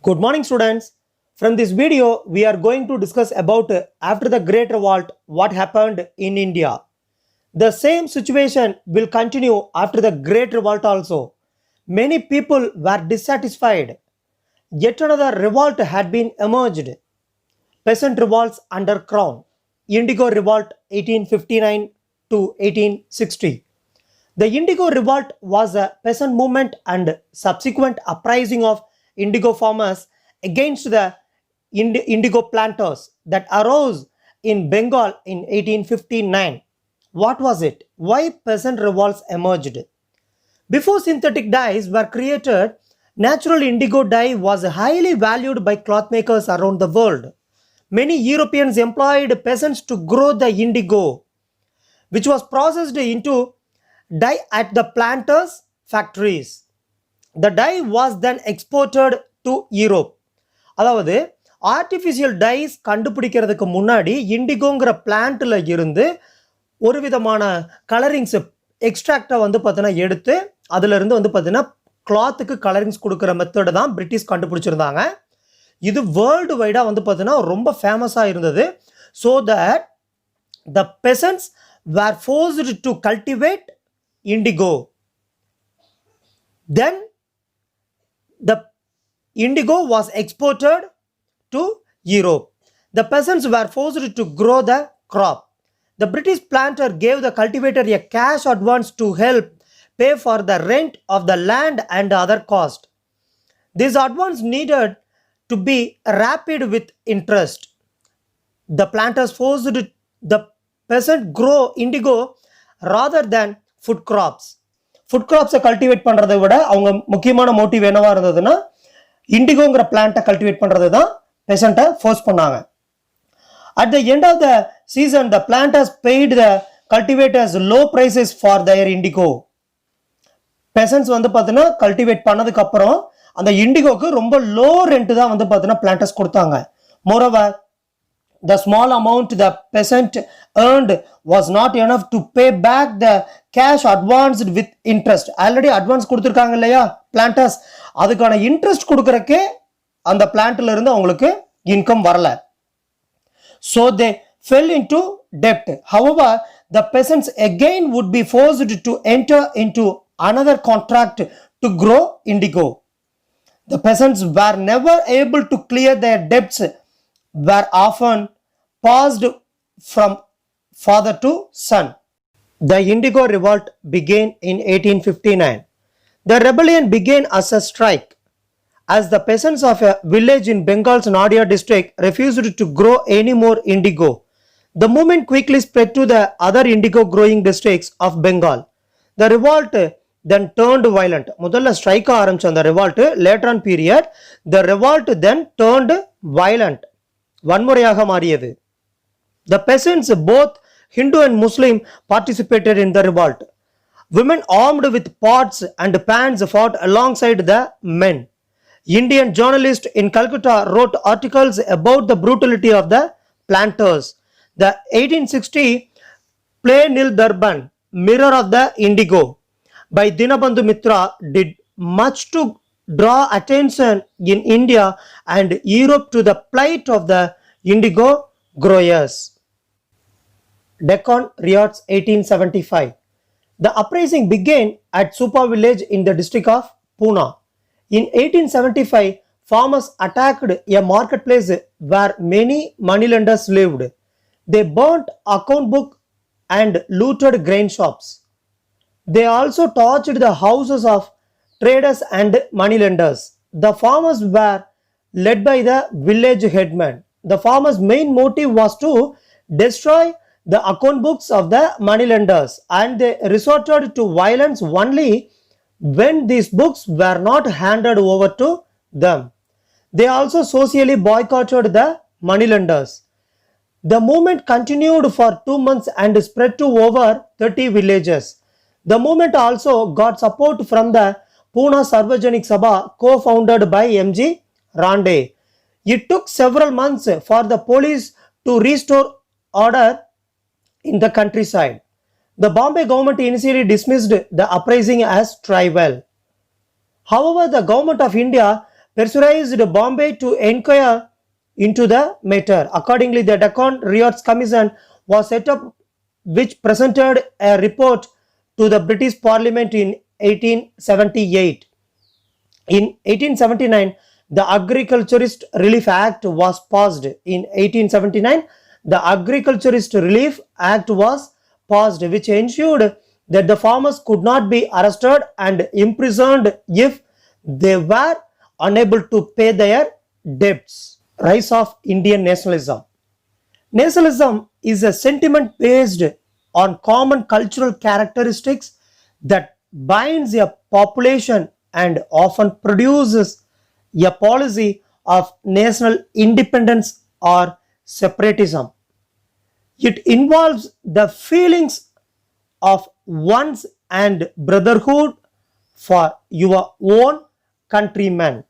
Good morning, students. From this video, we are going to discuss about after the Great Revolt, what happened in India. The same situation will continue after the Great Revolt also. Many people were dissatisfied. Yet another revolt had been emerged. Peasant revolts under crown. Indigo Revolt 1859 to 1860. The Indigo Revolt was a peasant movement and subsequent uprising of indigo farmers against the indigo planters that arose in Bengal in 1859. What was it? Why peasant revolts emerged? Before synthetic dyes were created, natural indigo dye was highly valued by clothmakers around the world. Many Europeans employed peasants to grow the indigo, which was processed into dye at the planters' factories. The dye was then exported to Europe. அதாவது artificial dies கண்டுபிடிக்கிறதுக்கு முன்னாடி இண்டிகோங்கிற பிளான்ட்டில் இருந்து ஒரு விதமான colourings எக்ஸ்ட்ராக்டை பார்த்தீங்கன்னா எடுத்து அதிலிருந்து பார்த்தீங்கன்னா கிளாத்துக்கு கலரிங்ஸ் கொடுக்குற மெத்தடை தான் பிரிட்டிஷ் கண்டுபிடிச்சிருந்தாங்க. இது வேர்ல்டு வைடாக பார்த்தீங்கன்னா ரொம்ப ஃபேமஸாக இருந்தது. So that the peasants were forced to cultivate indigo. Then the indigo was exported to Europe. The peasants were forced to grow the crop. The British planter gave the cultivator a cash advance to help pay for the rent of the land and other cost. This advance needed to be rapid with interest. The planters forced the peasant grow indigo rather than food கிராப்ஸை cultivate பண்ணுறதை விட அவங்க முக்கியமான motive என்னவா இருந்ததுன்னா இண்டிகோங்கிற பிளான்ட்டை cultivate பண்ணுறது தான் பெசண்ட்டை ஃபோர்ஸ் பண்ணாங்க. At the end of the season the planters paid the cultivators low prices for their indigo. Peasants பார்த்தீங்கன்னா கல்டிவேட் பண்ணதுக்கு அப்புறம் அந்த இண்டிகோக்கு ரொம்ப லோ ரெண்ட் தான் பார்த்தீங்கன்னா பிளான்டர்ஸ் கொடுத்தாங்க. Moreover the small amount the peasant earned was not enough to pay back the cash advanced with interest. Already advance கொடுத்துருக்காங்க இல்லையா பிளான்டர்ஸ், அதுக்கான இன்ட்ரெஸ்ட் கொடுக்கறக்கே அந்த பிளான்ட்ல இருந்து அவங்களுக்கு இன்கம் வரல. So they fell into debt. However, the peasants again would be forced to enter into another contract to grow indigo. The peasants were never able to clear their debts, were often passed from father to son. The Indigo Revolt began in 1859. The rebellion began as a strike, as the peasants of a village in Bengal's Nadia district refused to grow any more indigo. The movement quickly spread to the other indigo growing districts of Bengal. The revolt then turned violent. முதல்ல strike ஆரம்பிச்ச அந்த revolt later on period the revolt then turned violent. வன்முறையாக மாறியது. The peasants, both Hindu and Muslim, participated in the revolt. Women armed with pots and pans fought alongside the men. Indian journalists in Calcutta wrote articles about the brutality of the planters. The 1860 Play Nil Durban, Mirror of the Indigo, by Dinabandhu Mitra did much to draw attention in India and Europe to the plight of the indigo growers. Deccan Riots 1875. The uprising began at Supa village in the district of Pune. In 1875, farmers attacked a marketplace where many moneylenders lived. They burnt account book and looted grain shops. They also torched the houses of traders and moneylenders. The farmers were led by the village headman. The farmers' main motive was to destroy the account books of the moneylenders, and they resorted to violence only when these books were not handed over to them. They also socially boycotted the moneylenders. The movement continued for 2 months and spread to over 30 villages. The movement also got support from the Pune Sarvajanik Sabha, co-founded by M.G. Rande. It took several months for the police to restore order in the countryside. The Bombay government initially dismissed the uprising as trivial. However, the government of India pressurized Bombay to inquire into the matter. Accordingly, the Deccan Riots Commission was set up, which presented a report to the British Parliament in 1878. In 1879, the Agriculturist Relief Act was passed. In 1879, the Agriculturist Relief Act was passed, which ensured that the farmers could not be arrested and imprisoned if they were unable to pay their debts. Rise of Indian nationalism. Nationalism is a sentiment based on common cultural characteristics that binds a population and often produces a policy of national independence or separatism. It involves the feelings of one's and brotherhood for your own countrymen.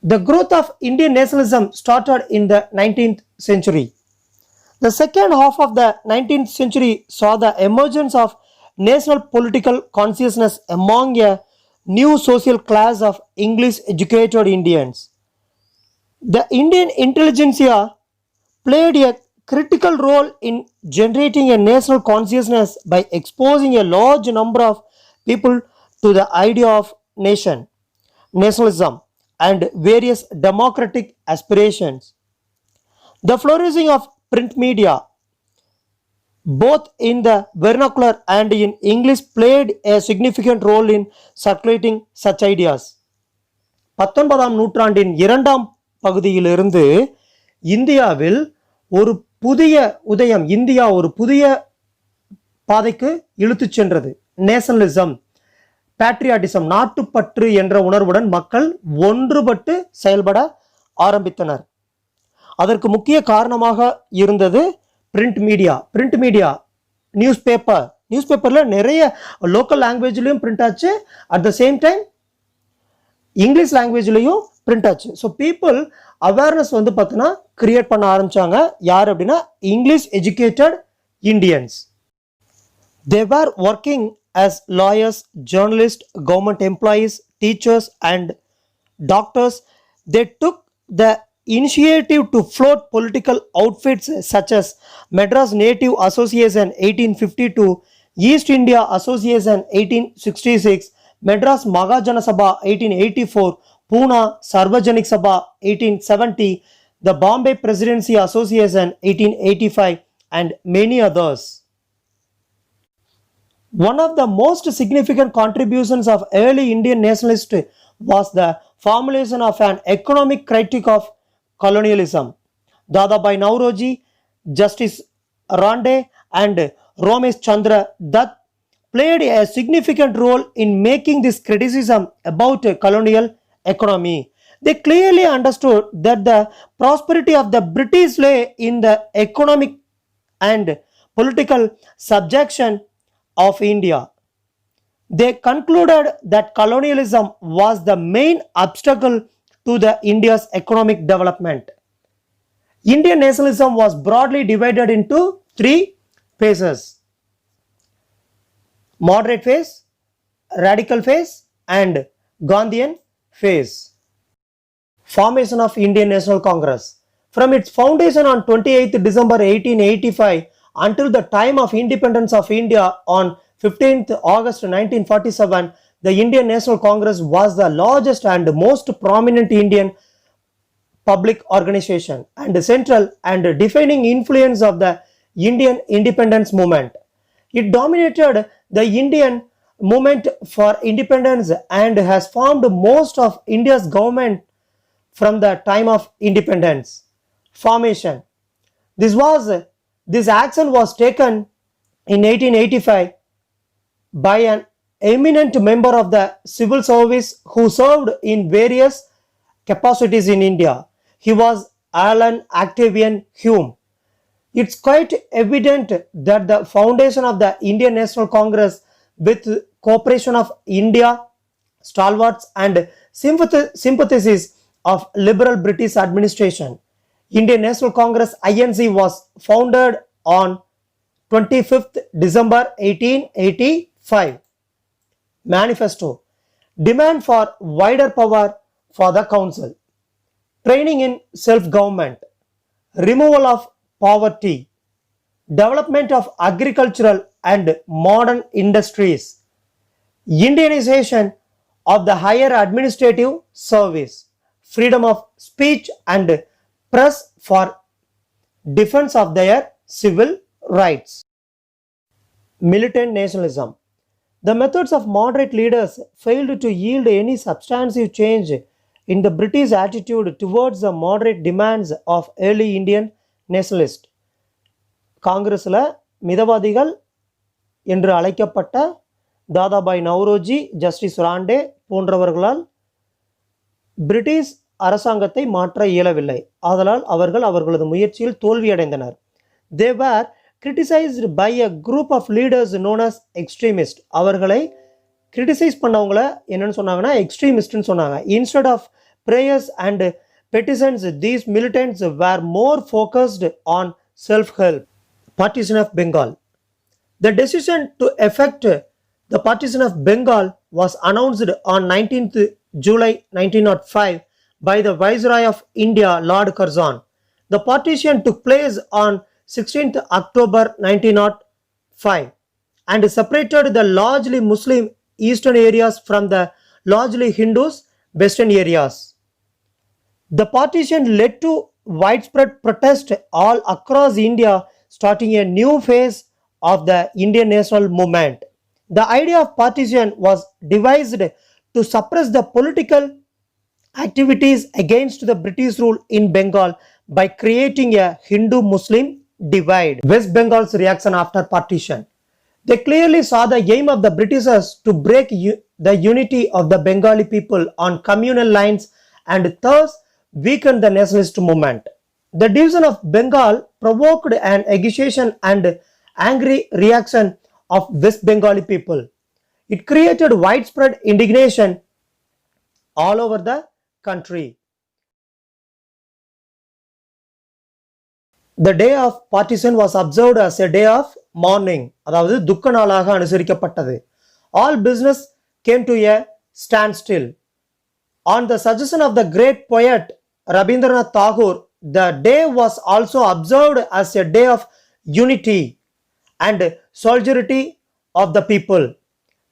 The growth of Indian nationalism started in the 19th century. The second half of the 19th century saw the emergence of national political consciousness among a new social class of English educated Indians. The Indian intelligentsia played a critical role in generating a national consciousness by exposing a large number of people to the idea of nationalism, and various democratic aspirations. The flourishing of print media, both in the vernacular and in English, played a significant role in circulating such ideas. 19ஆம் நூற்றாண்டின் இரண்டாம் பகுதியிலிருந்து இந்தியாவில் ஒரு புதிய உதயம், India ஒரு புதிய பாதைக்கு இழுத்துச் சென்றது. நேஷனலிசம், பேட்ரியாட்டிசம், நாட்டுப்பற்று என்ற உணர்வுடன் மக்கள் ஒன்றுபட்டு செயல்பட ஆரம்பித்தனர். அதற்கு முக்கிய காரணமாக இருந்தது பிரிண்ட் மீடியா. நியூஸ்பேப்பரில் நிறைய லோக்கல் லாங்குவேஜ்லையும் பிரிண்ட் ஆச்சு, at the same time English லாங்குவேஜ்லையும் பிரிண்ட் ஆச்சு. ஸோ பீப்புள் அவேர்னஸ் வந்து பார்த்தீங்கன்னா கிரியேட் பண்ண ஆரம்பிச்சாங்க. யார் அப்படின்னா English educated Indians. They were working as lawyers, journalists, government employees, teachers, and doctors. They took the initiative to float political outfits such as Madras Native Association 1852, East India Association 1866, Madras Mahajana Sabha 1884, Pune Sarvajanik Sabha 1870, the Bombay Presidency Association 1885, and many others. One of the most significant contributions of early Indian nationalists was the formulation of an economic critique of colonialism. Dadabhai Nauroji, Justice Rande, and Ramesh Chandra Dutt played a significant role in making this criticism about colonial economy. They clearly understood that the prosperity of the British lay in the economic and political subjection of India. They concluded that colonialism was the main obstacle to the India's economic development. Indian nationalism was broadly divided into three phases: moderate phase, radical phase, and Gandhian phase. Formation of Indian National Congress. From its foundation on 28th December 1885 until the time of independence of India on 15th August 1947, the Indian National Congress was the largest and most prominent Indian public organization and central and defining influence of the Indian independence movement. It dominated the Indian movement for independence and has formed most of India's government from the time of independence. Formation. This action was taken in 1885 by an eminent member of the civil service who served in various capacities in India. He was Alan Octavian Hume. It's quite evident that the foundation of the Indian National Congress, with cooperation of India, stalwarts, and sympathies of liberal British administration, Indian National Congress INC was founded on 25th December 1885. Manifesto. demand for wider power for the council, training in self-government, removal of poverty, development of agricultural and modern industries, Indianization of the higher administrative service, freedom of speech and press for defense of their civil rights. Militant nationalism. The methods of moderate leaders failed to yield any substantive change in the British attitude towards the moderate demands of early Indian nationalists. காங்கிரஸில் மிதவாதிகள் என்று அழைக்கப்பட்ட Dadabhai Nowroji, justice ராண்டே போன்றவர்களால் British அரசாங்கத்தை மாற்ற இயலவில்லை. ஆதலால் அவர்கள் அவர்களது முயற்சியில் தோல்வியடைந்தனர். They were criticized by a group of leaders known as extremists. அவர்களை கிரிட்டிசைஸ் பண்ணவங்கள என்னன்னு சொன்னாங்கன்னா எக்ஸ்ட்ரீமிஸ்ட்னு சொன்னாங்க. Instead of prayers and petitions, these militants were more focused on self-help. Partition of Bengal. The decision to effect the partition of Bengal was announced on 19th July 1905 by the Viceroy of India, Lord Curzon. The partition took place on 16th October 1905 and separated the largely Muslim eastern areas from the largely Hindus western areas. The partition led to widespread protest all across India, starting a new phase of the Indian national movement. The idea of partition was devised to suppress the political activities against the British rule in Bengal by creating a Hindu-Muslim divide. West Bengal's reaction after partition. They clearly saw the aim of the Britishers to break the unity of the Bengali people on communal lines and thus weaken the nationalist movement. The division of Bengal provoked an agitation and angry reaction of West Bengali people. It created widespread indignation all over the country. The day of partition was observed as a day of mourning, அதாவது துக்க நாளாக அனுசரிக்கப்பட்டது. All business came to a standstill. On the suggestion of the great poet Rabindranath Tagore, the day was also observed as a day of unity and solidarity of the people.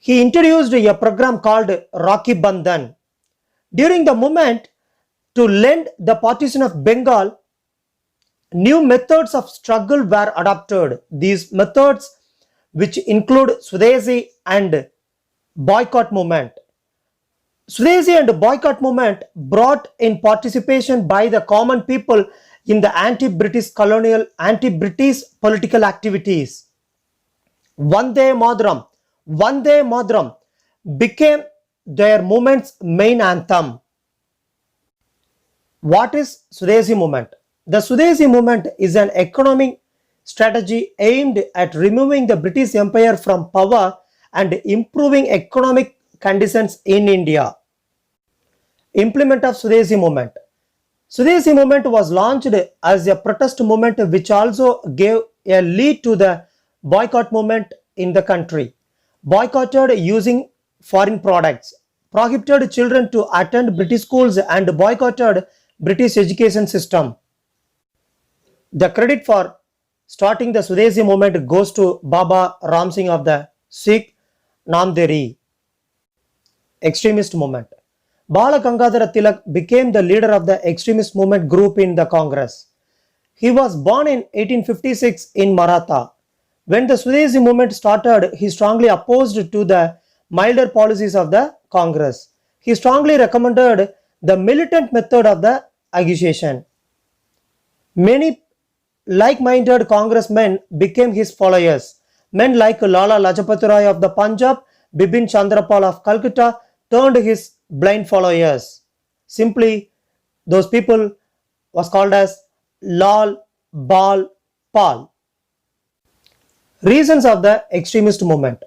He introduced a program called Rakhi Bandhan. During the movement to lend the partition of Bengal, new methods of struggle were adopted. These methods, which include Swadeshi and boycott movement. Swadeshi and boycott movement brought in participation by the common people in the anti-British colonial, anti-British political activities. Vande Mataram became their movement's main anthem. What is Swadeshi movement? The Swadeshi movement is an economic strategy aimed at removing the British Empire from power and improving economic conditions in India. Implement of Swadeshi movement. Swadeshi movement was launched as a protest movement which also gave a lead to the boycott movement in the country. Boycotted using foreign products, prohibited children to attend British schools and boycotted British education system. The credit for starting the Swadeshi movement goes to Baba Ram Singh of the Sikh Namderi. Extremist movement. Bala Gangadhara Tilak became the leader of the extremist movement group in the Congress. He was born in 1856 in Maratha. When the Swadeshi movement started, he strongly opposed to the milder policies of the Congress. He strongly recommended the militant method of the agitation. Many like-minded congressmen became his followers. Men like Lala Lajpat Rai of the Punjab, Bipin Chandrapal of Calcutta turned his blind followers. Simply, those people was called as Lal Bal Pal. Reasons of the extremist movement.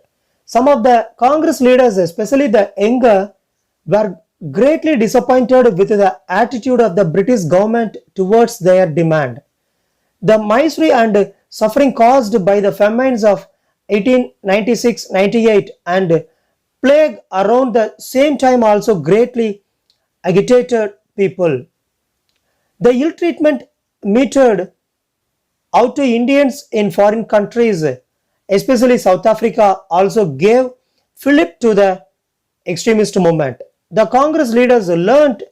Some of the Congress leaders, especially the younger, were greatly disappointed with the attitude of the British government towards their demand. The misery and suffering caused by the famines of 1896-98 and plague around the same time also greatly agitated people. The ill treatment meted out to Indians in foreign countries, especially South Africa, also gave fillip to the extremist movement. The Congress leaders learned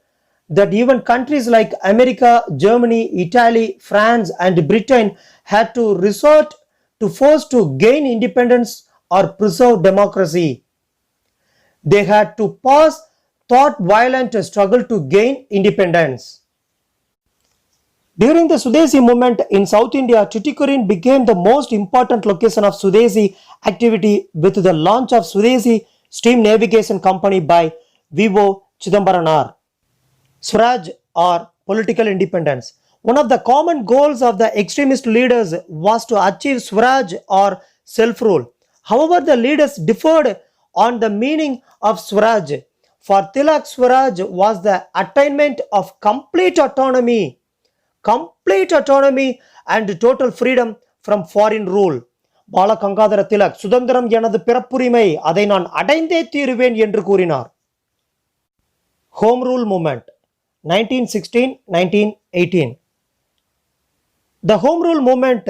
that even countries like America, Germany, Italy, France, and Britain had to resort to force to gain independence or preserve democracy. They had to pause thought violent struggle to gain independence. During the Sudesi movement in South India, Tuticorin became the most important location of Sudesi activity with the launch of Sudesi Steam Navigation Company by Vivo Chidambaram. Swaraj or political independence. One of the common goals of the extremist leaders was to achieve Swaraj or self-rule. However, the leaders differed on the meaning of Swaraj. For Tilak, Swaraj was the attainment of complete autonomy and total freedom from foreign rule. Bal Gangadhar Tilak சுதந்திரம் எனது பிறப்புரிமை, அதை நான் அடைந்தே தீருவேன் என்று கூறினார். Home Rule Movement 1916-1918. The Home Rule Movement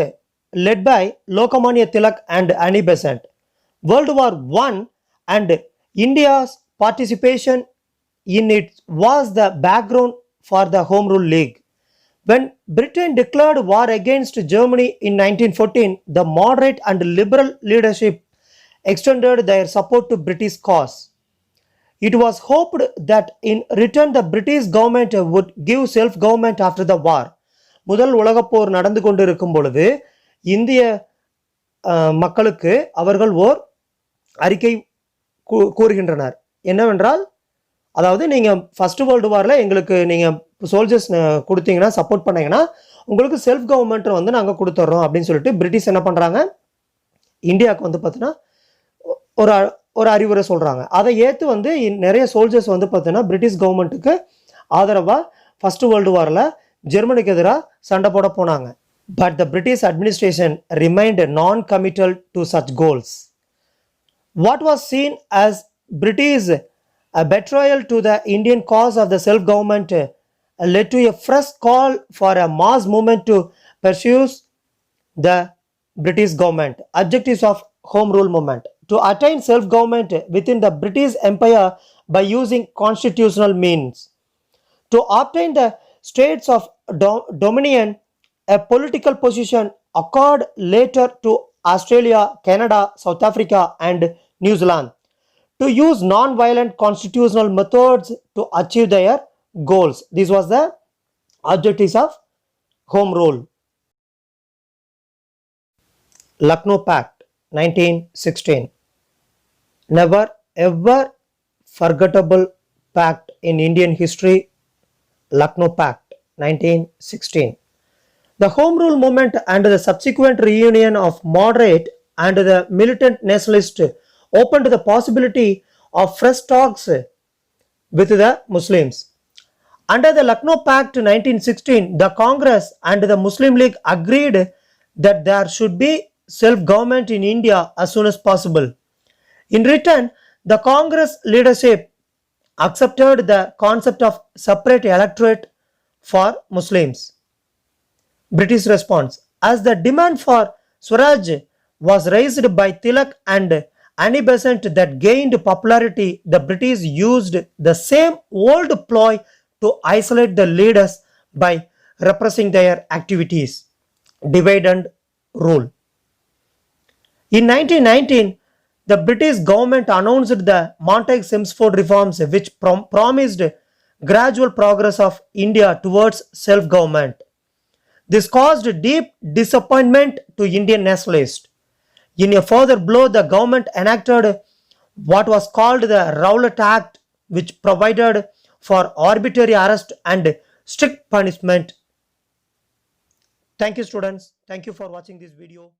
led by Lokmanya Tilak and Annie Besant. World War I and India's participation in it was the background for the Home Rule League. When Britain declared war against Germany in 1914, the moderate and liberal leadership extended their support to British cause. It was hoped that in return the British government would give self-government after the war. முதல் உலகப்போர் நடந்து கொண்டிருக்கும் பொழுது இந்திய மக்களுக்கு அவர்கள் ஓர் அறிக்கை கூறுகின்றனர். என்னவென்றால், அதாவது நீங்கள் ஃபர்ஸ்ட் வேர்ல்டு வாரில் எங்களுக்கு நீங்கள் சோல்ஜர்ஸ் கொடுத்தீங்கன்னா, சப்போர்ட் பண்ணீங்கன்னா உங்களுக்கு செல்ஃப் கவர்மெண்ட் வந்து நாங்கள் கொடுத்துட்றோம் அப்படின்னு சொல்லிட்டு பிரிட்டிஷ் என்ன பண்ணுறாங்க, இந்தியாவுக்கு வந்து பார்த்தீங்கன்னா ஒரு அறிவுரை சொல்கிறாங்க. அதை ஏற்று வந்து நிறைய சோல்ஜர்ஸ் வந்து பார்த்தீங்கன்னா பிரிட்டிஷ் கவர்மெண்ட்டுக்கு ஆதரவாக ஃபர்ஸ்ட் வேர்ல்டு வாரில் ஜெர்மனிக்கு எதிராக சண்டை போட போனாங்க. But the British administration remained noncommittal to such goals. What was seen as British a betrayal to the Indian cause of the self-government led to a fresh call for a mass movement to pursue the British government. Objectives of Home Rule Movement: to attain self-government within the British Empire by using constitutional means, to obtain the states of dominion, a political position occurred later to Australia, Canada, South Africa, and New Zealand, to use non-violent constitutional methods to achieve their goals. This was the objectives of Home Rule. Lucknow Pact 1916. Never ever forgettable pact in Indian history. Lucknow Pact 1916. The Home Rule movement and the subsequent reunion of moderate and the militant nationalists opened the possibility of fresh talks with the Muslims. Under the Lucknow Pact 1916, the Congress and the Muslim League agreed that there should be self-government in India as soon as possible. In return, the Congress leadership accepted the concept of separate electorate for Muslims. British response: as the demand for Swaraj was raised by Tilak and Annie Besant that gained popularity, the British used the same old ploy to isolate the leaders by repressing their activities. Divide and rule. In 1919, the British government announced the Montague-Chelmsford reforms, which promised gradual progress of India towards self-government. This caused deep disappointment to Indian nationalists. In a further blow, the government enacted what was called the Rowlatt Act, which provided for arbitrary arrest and strict punishment. Thank you, students. Thank you for watching this video.